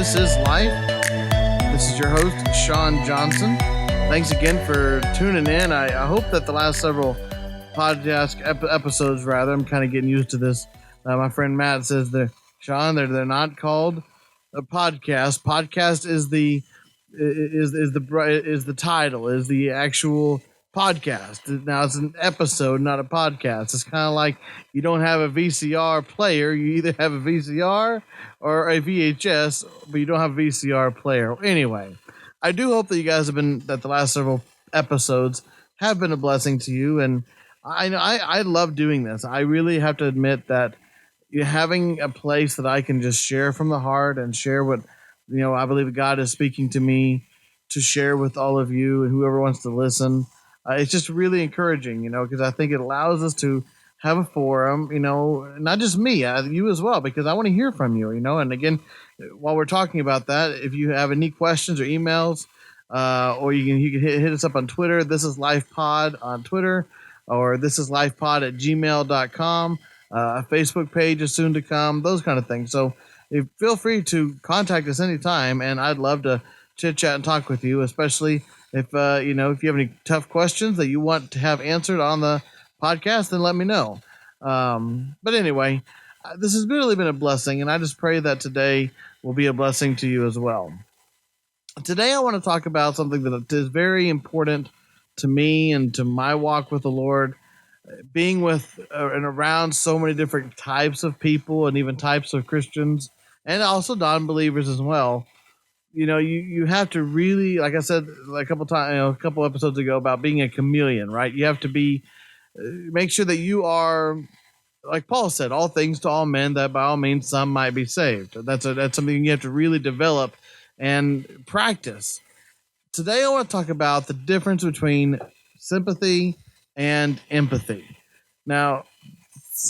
This is Life. This is your host, Sean Johnson. Thanks again for tuning in. I hope that the last several podcast episodes, I'm kind of getting used to this. My friend Matt says Sean, they're not called a podcast. Podcast is the title, is the actual podcast. Now it's an episode, not a podcast. It's kind of like you don't have a VCR player. You either have a VCR or a VHS, but you don't have a VCR player. Anyway, I do hope that you guys that the last several episodes have been a blessing to you. And I love doing this. I really have to admit that having a place that I can just share from the heart and share what, I believe God is speaking to me to share with all of you and whoever wants to listen. It's just really encouraging, because I think it allows us to have a forum, not just me, you as well, because I want to hear from you, and again, while we're talking about that, if you have any questions or emails, or you can hit us up on Twitter. This is Life Pod on Twitter, or this is lifepod@gmail.com. A Facebook page is soon to come, those kind of things. So feel free to contact us anytime, and I'd love to chit chat and talk with you, especially if if you have any tough questions that you want to have answered on the podcast, then let me know. But anyway, this has really been a blessing, and I just pray that today will be a blessing to you as well. Today I want to talk about something that is very important to me and to my walk with the Lord, being with and around so many different types of people and even types of Christians and also non-believers as well. You have to really, like I said a couple episodes ago about being a chameleon, right? You have to make sure that you are, like Paul said, all things to all men, that by all means some might be saved. That's something you have to really develop and practice. Today I want to talk about the difference between sympathy and empathy. Now,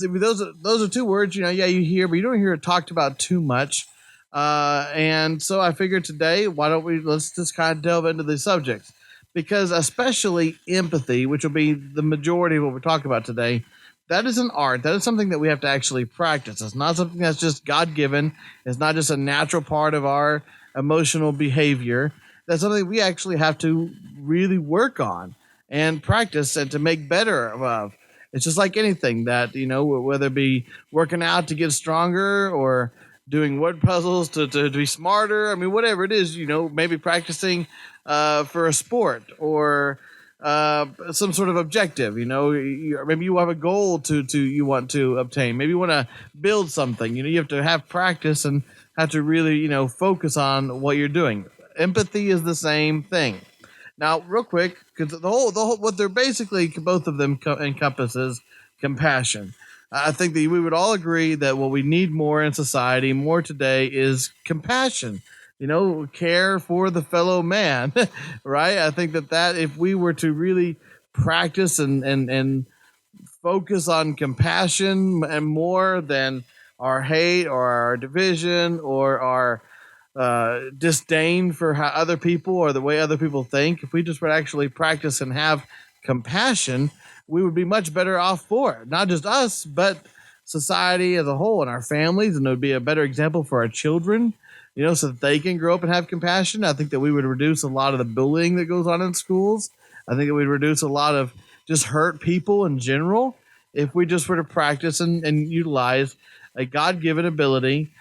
those are two words, you hear, but you don't hear it talked about too much. And so I figured today, let's just kind of delve into the subjects, because especially empathy, which will be the majority of what we talk about today, that is an art. That is something that we have to actually practice. It's not something that's just God-given. It's not just a natural part of our emotional behavior. That's something we actually have to really work on and practice and to make better of. It's just like anything that, whether it be working out to get stronger or doing word puzzles to be smarter. I mean, whatever it is, maybe practicing for a sport or some sort of objective. Maybe you have a goal you want to obtain. Maybe you want to build something. You have to have practice and have to really focus on what you're doing. Empathy is the same thing. Now, real quick, because the whole what they're basically, both of them encompasses compassion. I think that we would all agree that what we need more in society, more today, is compassion. Care for the fellow man, right? I think that if we were to really practice and focus on compassion and more than our hate or our division or our disdain for how other people or the way other people think, if we just would actually practice and have compassion, we would be much better off for it. Not just us, but society as a whole and our families. And it would be a better example for our children, so that they can grow up and have compassion. I think that we would reduce a lot of the bullying that goes on in schools. I think that we'd reduce a lot of just hurt people in general if we just were to practice and utilize a God-given ability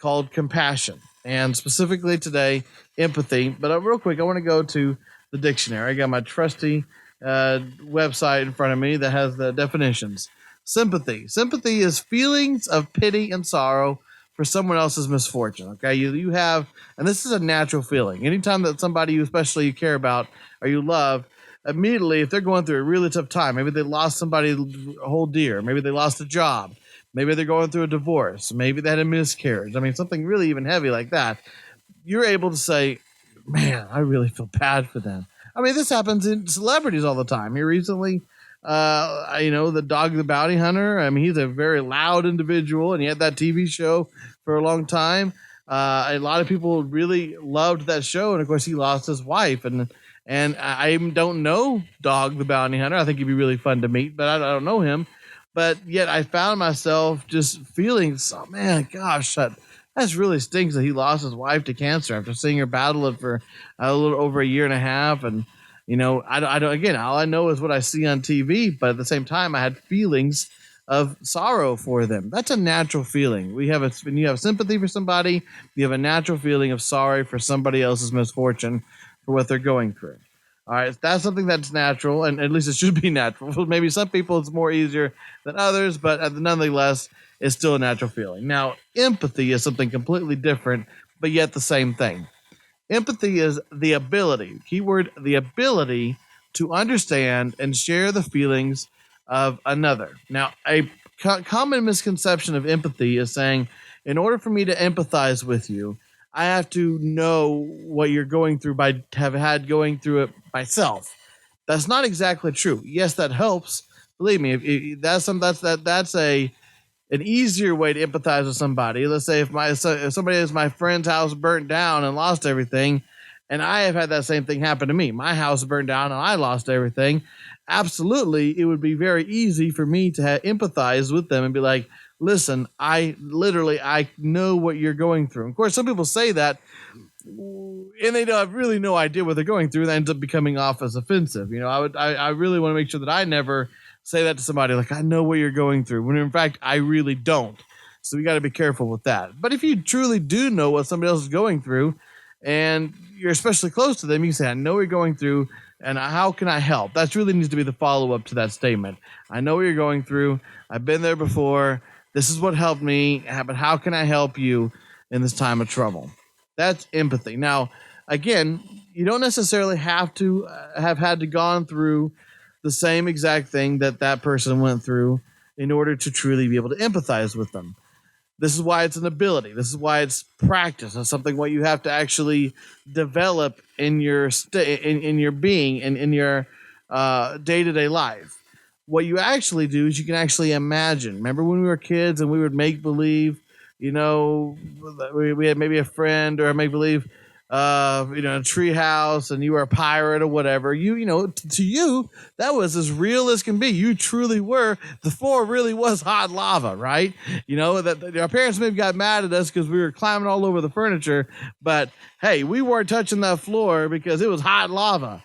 called compassion. And specifically today, empathy. But real quick, I want to go to the dictionary. I got my trusty website in front of me that has the definitions. Sympathy. Sympathy is feelings of pity and sorrow for someone else's misfortune. Okay, you have, and this is a natural feeling. Anytime that somebody especially you care about or you love, immediately if they're going through a really tough time, maybe they lost somebody a whole dear, maybe they lost a job, maybe they're going through a divorce, maybe they had a miscarriage. I mean, something really even heavy like that. You're able to say, man, I really feel bad for them. I mean, this happens in celebrities all the time. Here recently, the Dog the Bounty Hunter. I mean, he's a very loud individual, and he had that TV show for a long time. A lot of people really loved that show, and of course, he lost his wife. And I don't know Dog the Bounty Hunter. I think he'd be really fun to meet, but I don't know him. But yet, I found myself just feeling, man, gosh, that That's really stinks that he lost his wife to cancer after seeing her battle it for a little over a year and a half. And, I don't, again, all I know is what I see on TV, but at the same time, I had feelings of sorrow for them. That's a natural feeling. When you have sympathy for somebody, you have a natural feeling of sorry for somebody else's misfortune for what they're going through. All right, that's something that's natural, and at least it should be natural. For maybe some people it's more easier than others, but nonetheless, it's still a natural feeling. Now, empathy is something completely different, but yet the same thing. Empathy is the ability, keyword, the ability to understand and share the feelings of another. Now, a common misconception of empathy is saying, in order for me to empathize with you, I have to know what you're going through by have had going through it myself. That's not exactly true. Yes, that helps. Believe me, if that's an easier way to empathize with somebody. Let's say if somebody has my friend's house burnt down and lost everything, and I have had that same thing happen to me. My house burned down and I lost everything. Absolutely, it would be very easy for me to empathize with them and be like, listen, I know what you're going through. Of course, some people say that, and they don't have really no idea what they're going through. That ends up becoming off as offensive. I really want to make sure that I never say that to somebody, like, I know what you're going through, when in fact I really don't. So we got to be careful with that. But if you truly do know what somebody else is going through, and you're especially close to them, you can say, I know what you're going through, and how can I help? That really needs to be the follow-up to that statement. I know what you're going through. I've been there before. This is what helped me, but how can I help you in this time of trouble? That's empathy. Now, again, you don't necessarily have to have had to gone through the same exact thing that person went through in order to truly be able to empathize with them. This is why it's an ability. This is why it's practice. It's something what you have to actually develop in your in your being and in your day-to-day life. What you actually do is you can actually imagine. Remember when we were kids and we would make believe, we had maybe a friend or a make believe a tree house, and you were a pirate or whatever. To you, that was as real as can be. You truly were. The floor really was hot lava, right? That our parents maybe got mad at us because we were climbing all over the furniture, but hey, we weren't touching that floor because it was hot lava.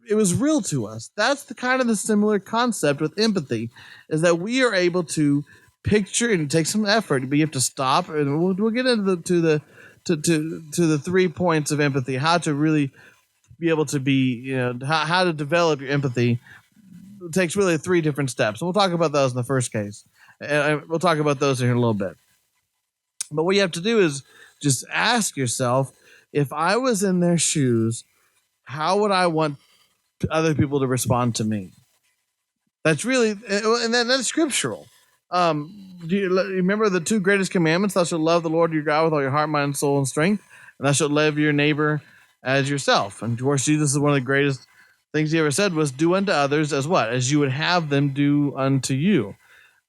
It was real to us. That's the similar concept with empathy, is that we are able to picture, and it takes some effort, but you have to stop, and we'll get into the 3 points of empathy, how to really be able to be, how to develop your empathy. It takes really 3 different steps. And we'll talk about those in the first case. And we'll talk about those in a little bit. But what you have to do is just ask yourself, if I was in their shoes, how would I want other people to respond to me? That's really, and that's scriptural. Do you remember the 2 greatest commandments? Thou shalt love the Lord your God with all your heart, mind, soul, and strength, and thou shalt love your neighbor as yourself. And of course, Jesus is one of the greatest things he ever said was, do unto others as what? As you would have them do unto you.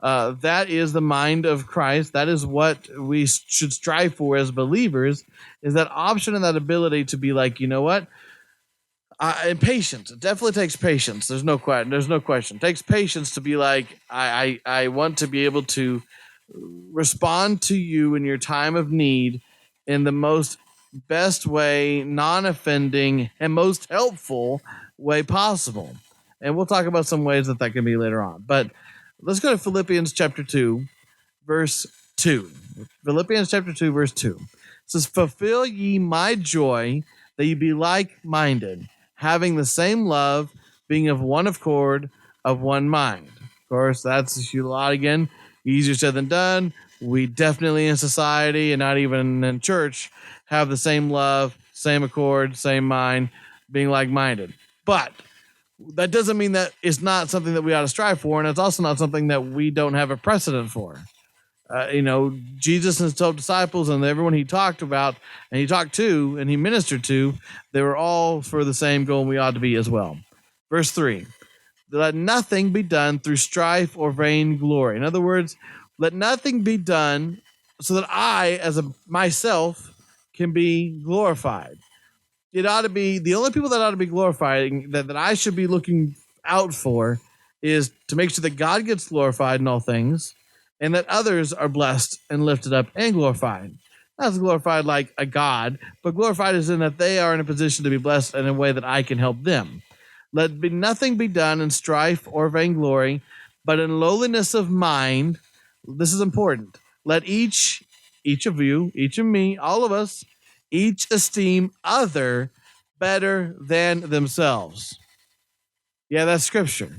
That is the mind of Christ. That is what we should strive for as believers, is that option and that ability to be like, you know what? And patience. It definitely takes patience. There's no question. It takes patience to be like, I want to be able to respond to you in your time of need in the most best way, non-offending, and most helpful way possible. And we'll talk about some ways that can be later on. But let's go to Philippians chapter 2, verse 2. Philippians chapter 2, verse 2. It says, fulfill ye my joy, that ye be like-minded, having the same love, being of one accord, of one mind. Of course, that's a lot again. Easier said than done. We definitely in society, and not even in church, have the same love, same accord, same mind, being like-minded. But that doesn't mean that it's not something that we ought to strive for, and it's also not something that we don't have a precedent for. Jesus and his 12 disciples and everyone he talked about and he talked to and he ministered to, they were all for the same goal, and we ought to be as well. Verse 3, let nothing be done through strife or vain glory. In other words, let nothing be done so that I, as myself, can be glorified. It ought to be, the only people that ought to be glorified, that I should be looking out for, is to make sure that God gets glorified in all things, and that others are blessed and lifted up and glorified. not as glorified like a God, but glorified as in that they are in a position to be blessed in a way that I can help them. Let nothing be done in strife or vainglory, but in lowliness of mind. This is important. Let each of you, each of me, all of us, each esteem other better than themselves. Yeah, that's scripture.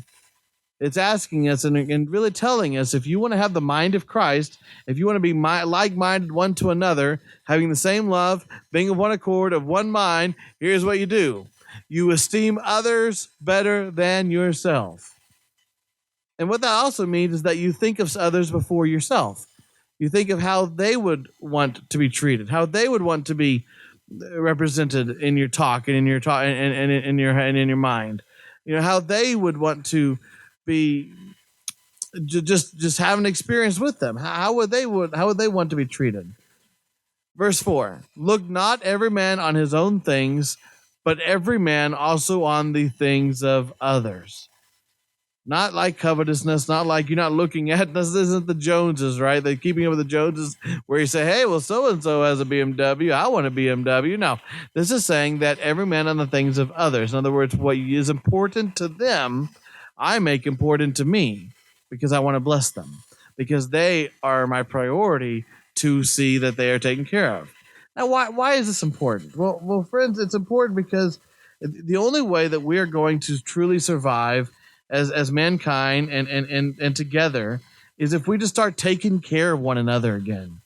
It's asking us and really telling us, if you want to have the mind of Christ, if you want to be like-minded one to another, having the same love, being of one accord, of one mind, here's what you do. You esteem others better than yourself. And what that also means is that you think of others before yourself. You think of how they would want to be treated, how they would want to be represented in your talk and in your talk and in your mind. You know, how they would want to be just have an experience with them. How would they want to be treated? Verse 4. Look not every man on his own things, but every man also on the things of others. Not like covetousness, not like you're not looking at, this isn't the Joneses, right? The keeping up with the Joneses where you say, hey, well, so-and-so has a BMW. I want a BMW. No, this is saying that every man on the things of others. In other words, what is important to them, I make important to me because I want to bless them, because they are my priority to see that they are taken care of. Now, why is this important? Well, friends, it's important because the only way that we are going to truly survive as mankind and together is if we just start taking care of one another again.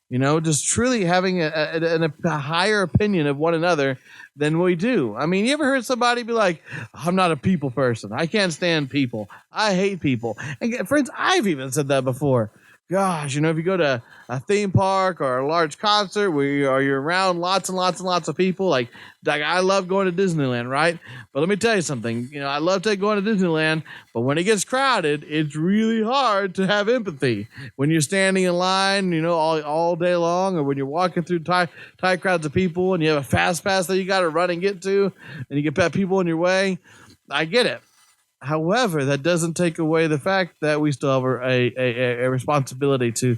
You know, just truly having a higher opinion of one another than we do. I mean, you ever heard somebody be like, I'm not a people person. I can't stand people. I hate people. And friends, I've even said that before. Gosh, you know, if you go to a theme park or a large concert where you're around lots and lots and lots of people, like I love going to Disneyland, right? But let me tell you something. You know, I love going to Disneyland, but when it gets crowded, it's really hard to have empathy. When you're standing in line, you know, all day long, or when you're walking through tight crowds of people and you have a fast pass that you got to run and get to, and you get people in your way, I get it. However, that doesn't take away the fact that we still have a responsibility to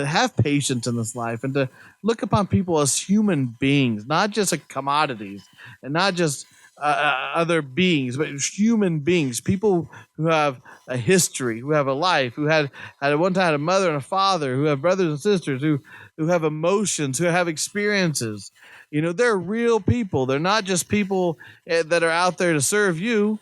have patience in this life and to look upon people as human beings, not just commodities and not just other beings, but human beings, people who have a history, who have a life, who had at one time a mother and a father, who have brothers and sisters, who have emotions, who have experiences. You know, they're real people. They're not just people that are out there to serve you.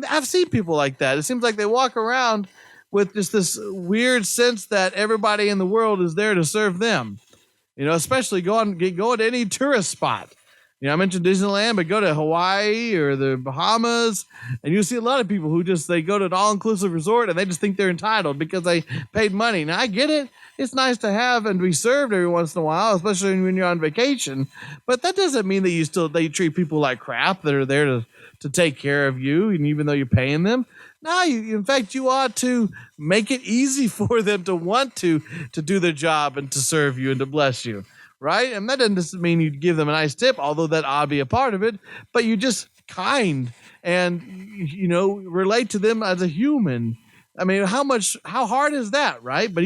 I've seen people like that. It seems like they walk around with just this weird sense that everybody in the world is there to serve them. You know, especially go to any tourist spot. You know, I mentioned Disneyland, but go to Hawaii or the Bahamas, and you see a lot of people who they go to an all-inclusive resort and they just think they're entitled because they paid money. Now, I get it. It's nice to have and be served every once in a while, especially when you're on vacation. But that doesn't mean that they treat people like crap that are there to take care of you, and even though you're paying them. No, in fact, you ought to make it easy for them to want to do their job and to serve you and to bless you, right? And that doesn't mean you give them a nice tip, although that ought to be a part of it, but you're just kind and, you know, relate to them as a human. I mean, how hard is that, right? But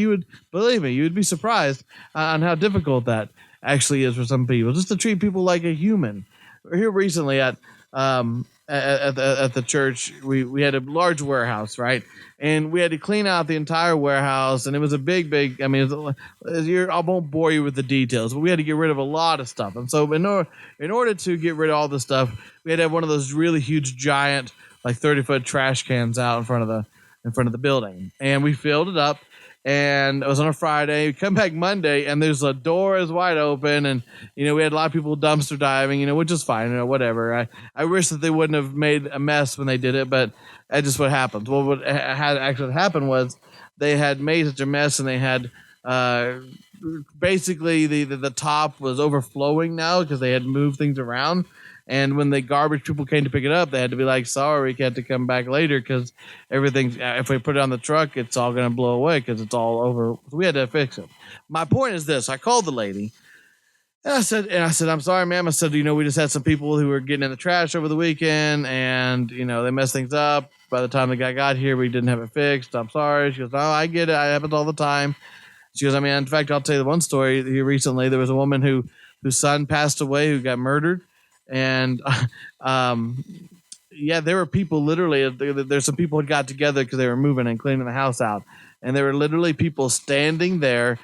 believe me, you would be surprised on how difficult that actually is for some people, just to treat people like a human. Here recently at the church, we had a large warehouse, right? And we had to clean out the entire warehouse, and it was a big, I mean, I won't bore you with the details, but we had to get rid of a lot of stuff. And so in order to get rid of all the stuff, we had to have one of those really huge, giant, like 30-foot trash cans out in front of the building. And we filled it up. And it was on a Friday. We come back Monday, and there's a door is wide open, and you know we had a lot of people dumpster diving, you know, which is fine, you know, whatever. I wish that they wouldn't have made a mess when they did it, but that's just what happens. Well, what had actually happened was they had made such a mess, and they had basically the top was overflowing now because they had moved things around. And when the garbage people came to pick it up, they had to be like, sorry, we had to come back later because everything, if we put it on the truck, it's all going to blow away because it's all over. So we had to fix it. My point is this. I called the lady and I said, I'm sorry, ma'am. I said, you know, we just had some people who were getting in the trash over the weekend and, you know, they messed things up. By the time the guy got here, we didn't have it fixed. I'm sorry. She goes, oh, I get it. It happens all the time. She goes, I mean, in fact, I'll tell you the one story here recently. There was a woman whose son passed away, who got murdered. And, um, yeah, there were people literally, there's some people who got together because they were moving and cleaning the house out. And there were literally people standing there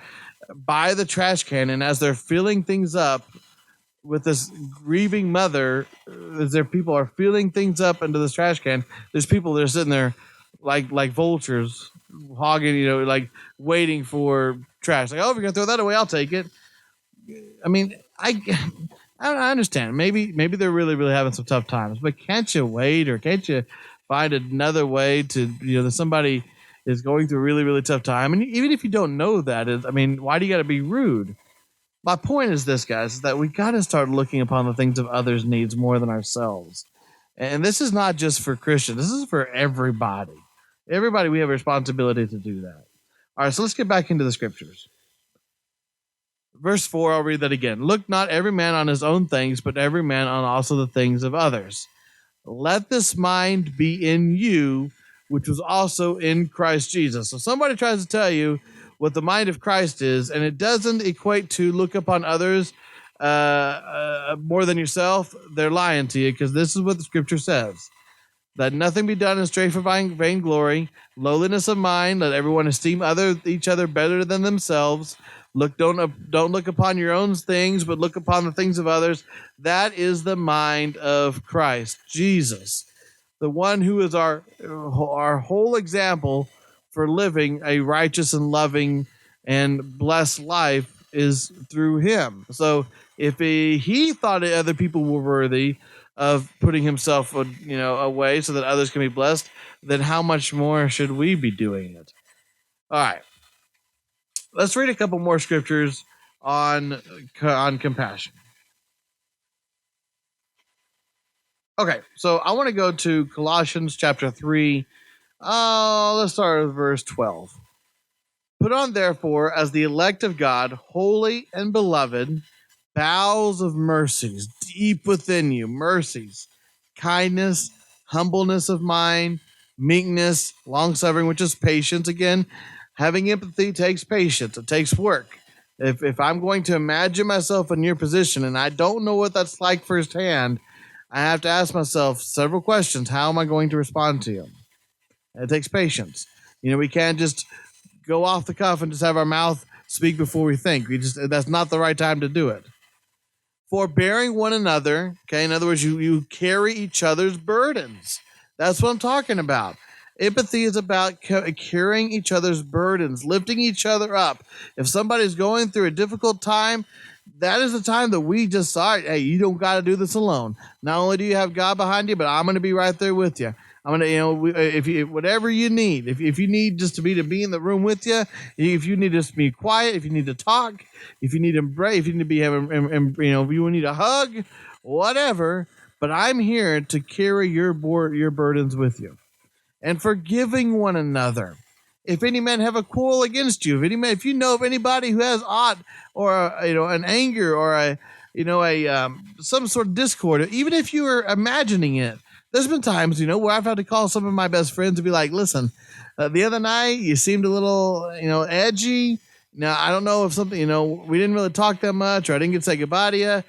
by the trash can. And as they're filling things up, with this grieving mother, as there people are filling things up into this trash can, there's people that are sitting there like vultures, hogging, like waiting for trash. Like, oh, if you're gonna throw that away, I'll take it. I mean, I understand. Maybe they're really really having some tough times, but can't you wait, or can't you find another way to that somebody is going through a really really tough time, and even if you don't know that, I mean, why do you got to be rude? My point is this, guys, is that we got to start looking upon the things of others' needs more than ourselves. And this is not just for Christians. This is for everybody. Everybody, we have a responsibility to do that. All right, so let's get back into the scriptures. Verse 4, I'll read that again. Look not every man on his own things, but every man on also the things of others. Let this mind be in you, which was also in Christ Jesus. So somebody tries to tell you what the mind of Christ is, and it doesn't equate to look upon others more than yourself, they're lying to you, because this is what the scripture says. Let nothing be done in straight for vainglory, lowliness of mind. Let everyone esteem each other better than themselves. Don't look upon your own things, but look upon the things of others. That is the mind of Christ Jesus, the one who is our whole example for living a righteous and loving and blessed life is through him. So if he thought other people were worthy of putting himself away so that others can be blessed, then how much more should we be doing it? All right. Let's read a couple more scriptures on compassion. Okay, so I want to go to Colossians chapter 3. Let's start with verse 12. Put on, therefore, as the elect of God, holy and beloved, bowels of mercies deep within you, mercies, kindness, humbleness of mind, meekness, long-suffering, which is patience. Again, having empathy takes patience. It takes work. If I'm going to imagine myself in your position and I don't know what that's like firsthand, I have to ask myself several questions. How am I going to respond to you? It takes patience. We can't just go off the cuff and just have our mouth speak before we think. That's not the right time to do it. Forbearing one another. Okay, in other words, you carry each other's burdens. That's what I'm talking about. Empathy is about carrying each other's burdens, lifting each other up. If somebody's going through a difficult time, that is the time that we just say, hey, you don't got to do this alone. Not only do you have God behind you, but I'm going to be right there with you. I'm gonna, if you whatever you need, if you need just to be in the room with you, if you need to be quiet, if you need to talk, if you need to embrace, if you need to be having, if you need a hug, whatever. But I'm here to carry your burdens with you, and forgiving one another. If any man have a quarrel against you, if you know of anybody who has aught or an anger or some sort of discord, even if you are imagining it. There's been times, where I've had to call some of my best friends and be like, listen, the other night you seemed a little, edgy. Now, I don't know if something, we didn't really talk that much, or I didn't get to say goodbye to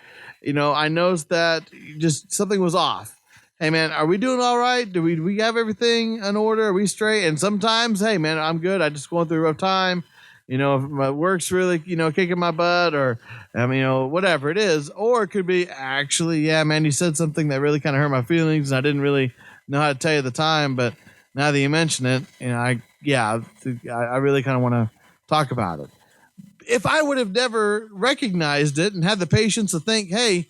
you. I noticed that just something was off. Hey, man, are we doing all right? Do we have everything in order? Are we straight? And sometimes, hey, man, I'm good. I just going through a rough time. If my work's really, kicking my butt, or, whatever it is. Or it could be, actually, yeah, man, you said something that really kind of hurt my feelings, and I didn't really know how to tell you at the time, but now that you mention it, I really kind of want to talk about it. If I would have never recognized it and had the patience to think, hey,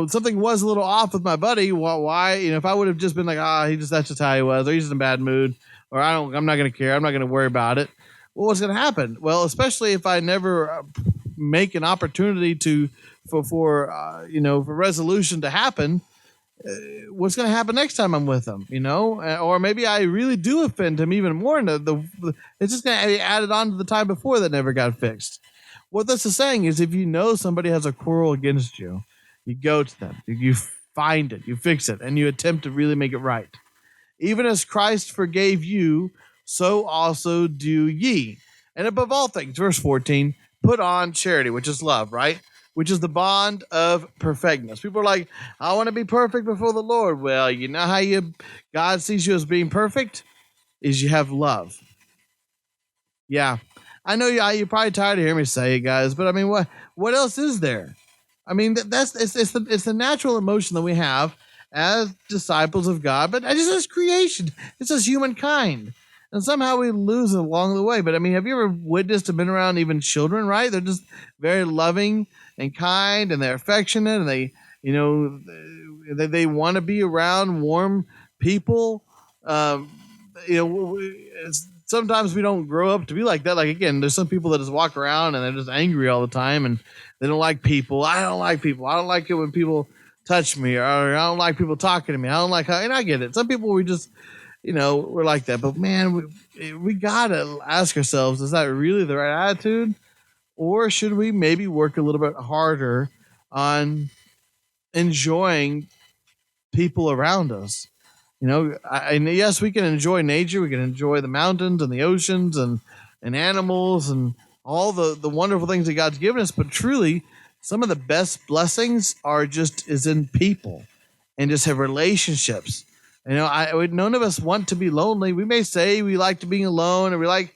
something was a little off with my buddy, why, if I would have just been like, that's just how he was, or he's in a bad mood, or I'm not going to care, I'm not going to worry about it. Well, what's going to happen? Well, especially if I never make an opportunity for resolution to happen, what's going to happen next time I'm with him? Or maybe I really do offend him even more. And it's just going to be added on to the time before that never got fixed. What this is saying is, if somebody has a quarrel against you, you go to them, you find it, you fix it, and you attempt to really make it right. Even as Christ forgave you, so also do ye. And above all things, verse 14, put on charity, which is love, right? Which is the bond of perfectness. People are like, I want to be perfect before the Lord. Well, you know how God sees you as being perfect? Is you have love. Yeah. I know you're probably tired of hearing me say it, guys, but I mean, what else is there? I mean, it's the natural emotion that we have as disciples of God, but just as creation, it's as humankind, and somehow we lose it along the way. But I mean, have you ever witnessed or been around even children? Right? They're just very loving and kind, and they're affectionate, and you know, they want to be around warm people. Um, sometimes we don't grow up to be like that. Like, again, there's some people that just walk around and they're just angry all the time, and they don't like people. I don't like people. I don't like it when people touch me, or I don't like people talking to me. I don't like how, and I get it. Some people we just, we're like that. But man, we gotta ask ourselves: is that really the right attitude, or should we maybe work a little bit harder on enjoying people around us? And yes, we can enjoy nature. We can enjoy the mountains and the oceans and animals and all the wonderful things that God's given us. But truly, some of the best blessings is in people and just have relationships. None of us want to be lonely. We may say we like to being alone, or we like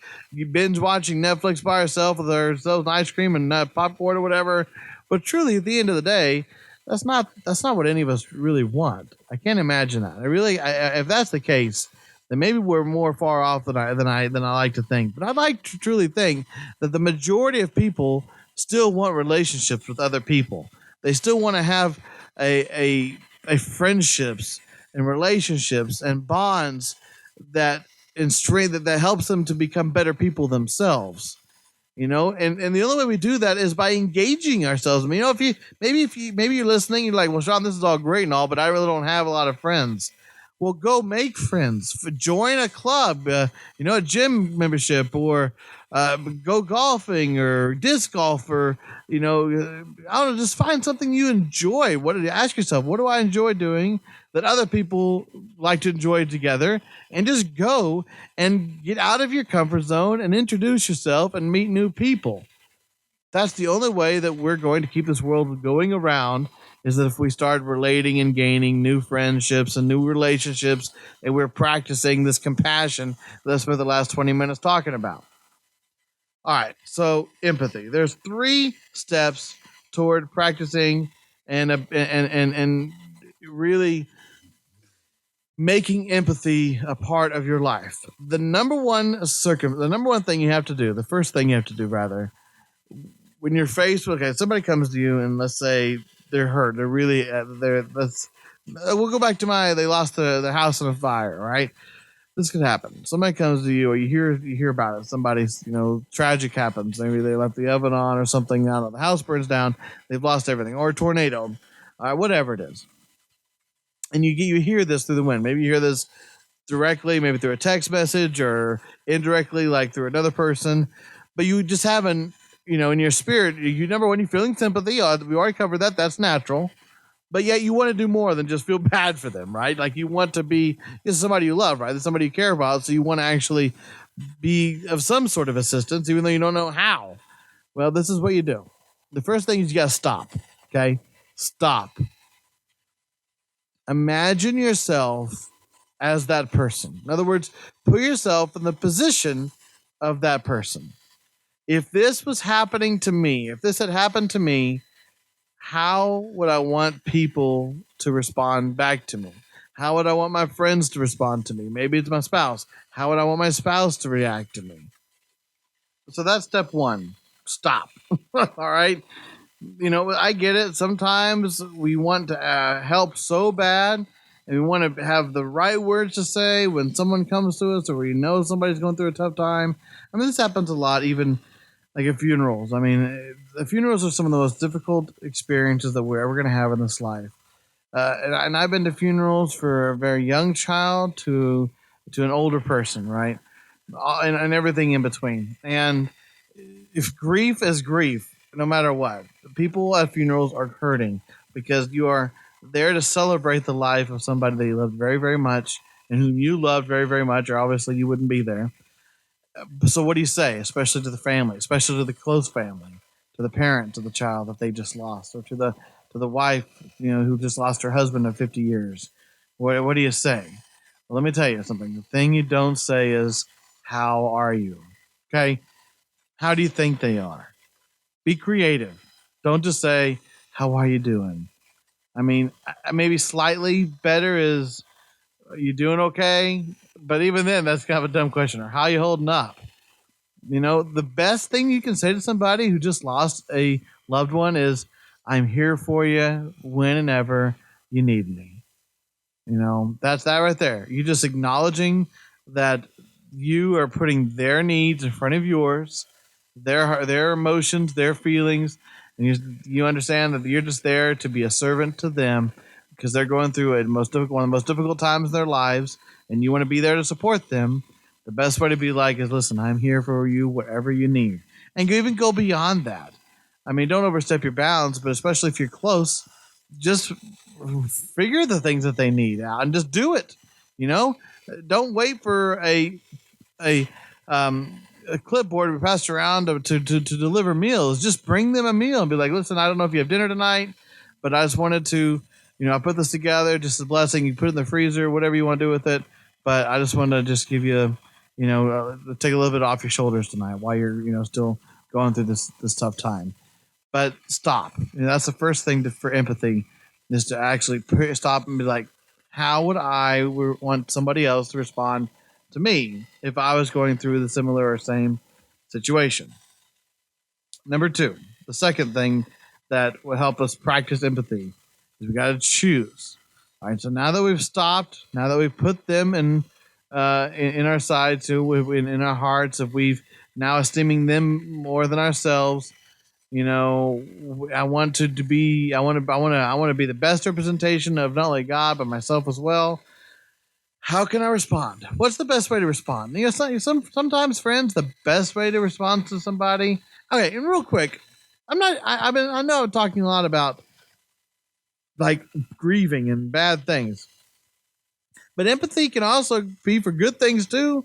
binge watching Netflix by ourselves with ourselves and ice cream and popcorn or whatever. But truly, at the end of the day, that's not what any of us really want. I can't imagine that. If that's the case, then maybe we're more far off than I like to think. But I'd like to truly think that the majority of people still want relationships with other people. They still want to have a friendships and relationships and bonds that that helps them to become better people themselves. And the only way we do that is by engaging ourselves. I mean, if you're listening, you're like, well, Sean, this is all great and all, but I really don't have a lot of friends. Well, go make friends. Join a club, a gym membership, or go golfing or disc golf, or I don't know, just find something you enjoy. Ask yourself, what do I enjoy doing that other people like to enjoy together? And just go and get out of your comfort zone and introduce yourself and meet new people. That's the only way that we're going to keep this world going around, is that if we start relating and gaining new friendships and new relationships, and we're practicing this compassion that I spent the last 20 minutes talking about. All right, so empathy. There's 3 steps toward practicing and really making empathy a part of your life. The number one thing you have to do, the first thing you have to do, rather, when you're faced with, somebody comes to you and let's say they're hurt, they're really, we'll go back to they lost their house in a fire, right? This could happen. Somebody comes to you, or you hear about it. Somebody's, tragic happens. Maybe they left the oven on or something. I don't know. The house burns down. They've lost everything, or a tornado, whatever it is. And you hear this through the wind. Maybe you hear this directly, maybe through a text message, or indirectly, like through another person. But you just haven't, in your spirit, number one, you're feeling sympathy. We already covered that. That's natural. But yet you want to do more than just feel bad for them, right? Like, you want to be, this is somebody you love, right? This is somebody you care about. So you want to actually be of some sort of assistance, even though you don't know how. Well, this is what you do. The first thing is you got to stop. Okay? Stop. Imagine yourself as that person. In other words, put yourself in the position of that person. If this was happening to me, if this had happened to me, how would I want people to respond back to me? How would I want my friends to respond to me? Maybe it's my spouse. How would I want my spouse to react to me? So that's step 1. Stop. All right. I get it. Sometimes we want to help so bad, and we want to have the right words to say when someone comes to us, or we know somebody's going through a tough time. I mean, this happens a lot, even like at funerals. I mean, the funerals are some of the most difficult experiences that we're ever going to have in this life. And I've been to funerals for a very young child to an older person, right? And everything in between. And if grief is grief, no matter what, people at funerals are hurting because you are there to celebrate the life of somebody that you loved very, very much and whom you loved very, very much, or obviously you wouldn't be there. So what do you say, especially to the family, especially to the close family, to the parent, to the child that they just lost, or to the wife, who just lost her husband of 50 years? What do you say? Well, let me tell you something. The thing you don't say is, "How are you?" Okay? How do you think they are? Be creative. Don't just say, "How are you doing?" I mean, maybe slightly better is, "Are you doing okay?" But even then, that's kind of a dumb question. Or, "How are you holding up?" The best thing you can say to somebody who just lost a loved one is, "I'm here for you when and ever you need me." That's that right there. You just acknowledging that you are putting their needs in front of yours, their emotions, their feelings, and you understand that you're just there to be a servant to them because they're going through one of the most difficult times in their lives, and you want to be there to support them. The best way to be like is, "Listen, I'm here for you, whatever you need," and even go beyond that. I mean, don't overstep your bounds, but especially if you're close, just figure the things that they need out and just do it. You know, don't wait for a um, a clipboard to be passed around to deliver meals. Just bring them a meal and be like, "Listen, I don't know if you have dinner tonight, but I just wanted to, I put this together, just a blessing. You put it in the freezer, whatever you want to do with it. But I just want to just give you, take a little bit off your shoulders tonight while you're, still going through this tough time." But stop. That's the first thing for empathy is to actually stop and be like, "How would I want somebody else to respond to me if I was going through the similar or same situation?" Number two, the second thing that will help us practice empathy is we got to choose. All right. So now that we've stopped, now that we've put them in our sides, in our hearts, if we've now esteeming them more than ourselves, I want to be, I want to be the best representation of not only God but myself as well. How can I respond? What's the best way to respond? Sometimes, friends, the best way to respond to somebody. Okay, and real quick, I'm not. I know I'm talking a lot about like grieving and bad things, but empathy can also be for good things too.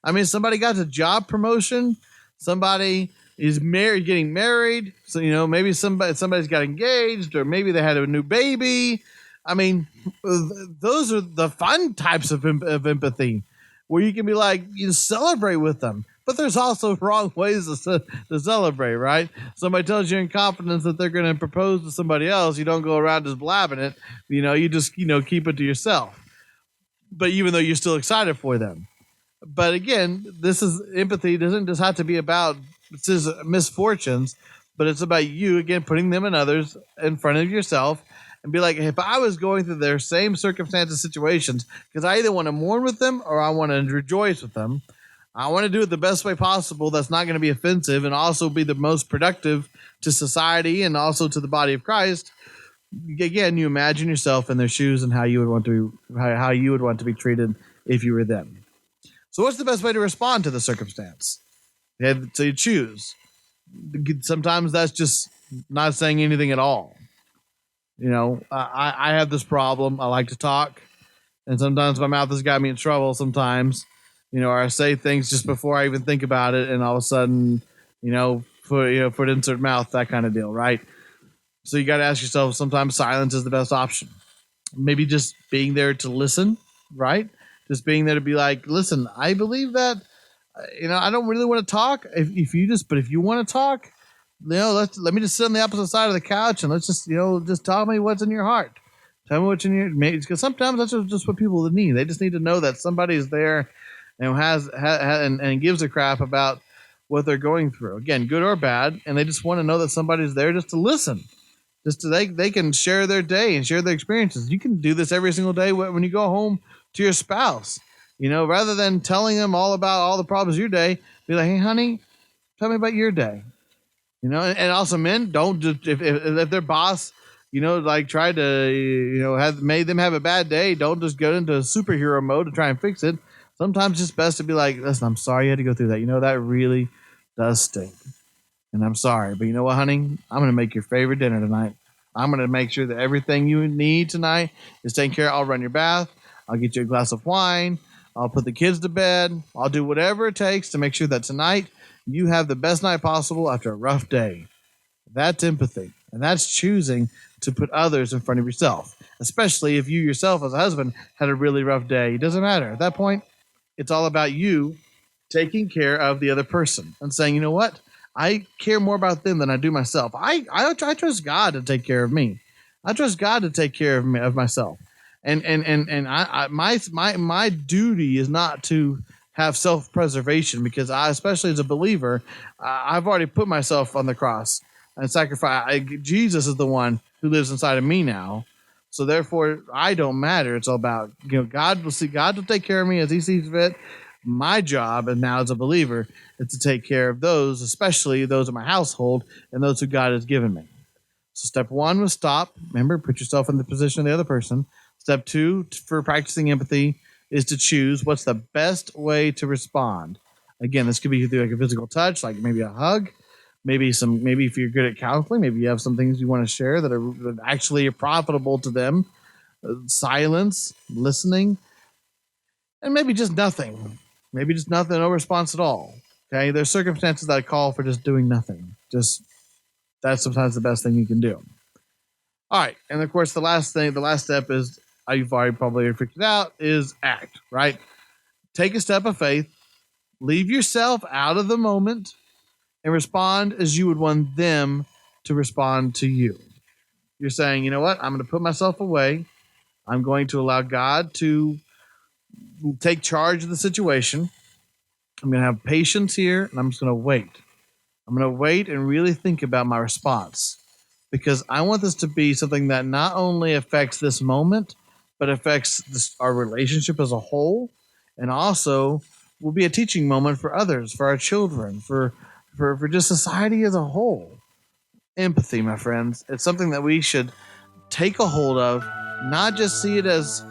I mean, somebody got a job promotion, somebody is getting married. So maybe somebody's got engaged, or maybe they had a new baby. I mean, those are the fun types of empathy, where you can be like, you celebrate with them. But there's also wrong ways to celebrate, right? Somebody tells you in confidence that they're going to propose to somebody else. You don't go around just blabbing it. You just keep it to yourself. But even though you're still excited for them. But again, this is empathy doesn't just have to be about misfortunes, but it's about you again putting them and others in front of yourself and be like, if I was going through their same circumstances, situations, because I either want to mourn with them or I want to rejoice with them. I want to do it the best way possible. That's not going to be offensive and also be the most productive to society and also to the body of Christ. Again, you imagine yourself in their shoes and how you would want to be treated if you were them. So what's the best way to respond to the circumstance? So you choose. Sometimes that's just not saying anything at all. I have this problem. I like to talk, and sometimes my mouth has got me in trouble sometimes. Or I say things just before I even think about it, and all of a sudden, foot insert mouth, that kind of deal, right? So you got to ask yourself, sometimes silence is the best option. Maybe just being there to listen, right? Just being there to be like, "Listen, I believe that, I don't really want to talk. But if you want to talk, let me just sit on the opposite side of the couch and let's just tell me what's in your heart. Tell me what's in your, because sometimes that's just what people need. They just need to know that somebody's there and and gives a crap about what they're going through. Again, good or bad, and they just want to know that somebody's there just to listen. Just so they can share their day and share their experiences. You can do this every single day when you go home to your spouse. Rather than telling them all about all the problems of your day, be like, "Hey, honey, tell me about your day." And also men, don't just if their boss, like tried to, have made them have a bad day, don't just go into superhero mode to try and fix it. Sometimes it's best to be like, "Listen, I'm sorry you had to go through that. That really does stink. And I'm sorry, but you know what, honey? I'm going to make your favorite dinner tonight. I'm going to make sure that everything you need tonight is taken care of. I'll run your bath. I'll get you a glass of wine. I'll put the kids to bed. I'll do whatever it takes to make sure that tonight you have the best night possible after a rough day. That's empathy. And that's choosing to put others in front of yourself, especially if you yourself as a husband had a really rough day. It doesn't matter. At that point, it's all about you taking care of the other person and saying, you know what? I care more about them than I do myself. I trust God to take care of me. I trust God to take care of me, of myself. And my duty is not to have self-preservation, because I, especially as a believer, I've already put myself on the cross and sacrifice. Jesus is the one who lives inside of me now. So therefore, I don't matter. It's all about, God will take care of me as He sees fit. My job, and now as a believer, is to take care of those, especially those in my household and those who God has given me. So step one was stop. Remember, put yourself in the position of the other person. Step two for practicing empathy is to choose what's the best way to respond. Again, this could be through like a physical touch, like maybe a hug. Maybe if you're good at counseling, maybe you have some things you want to share that actually are profitable to them. Silence, listening, and maybe just nothing. Maybe just nothing, no response at all. Okay, there's circumstances that call for just doing nothing. That's sometimes the best thing you can do. All right, and of course the last step is, you've already probably figured it out, is act. Right, take a step of faith, leave yourself out of the moment, and respond as you would want them to respond to you. You're saying, you know what? I'm going to put myself away. I'm going to allow God to take charge of the situation. I'm going to have patience here, and I'm just going to wait. I'm going to wait and really think about my response, because I want this to be something that not only affects this moment, but affects our relationship as a whole, and also will be a teaching moment for others, for our children, for just society as a whole. Empathy, my friends, it's something that we should take a hold of, not just see it as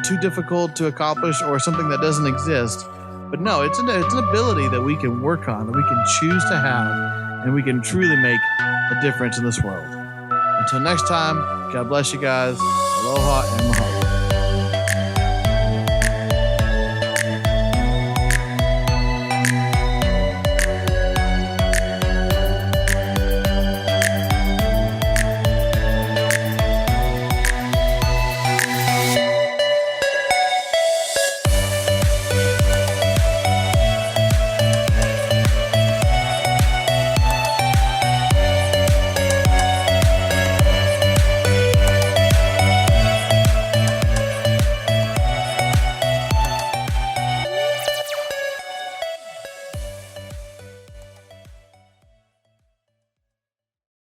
too difficult to accomplish or something that doesn't exist, but no, it's an ability that we can work on, that we can choose to have, and we can truly make a difference in this world. Until next time, God bless you guys. Aloha and mahalo.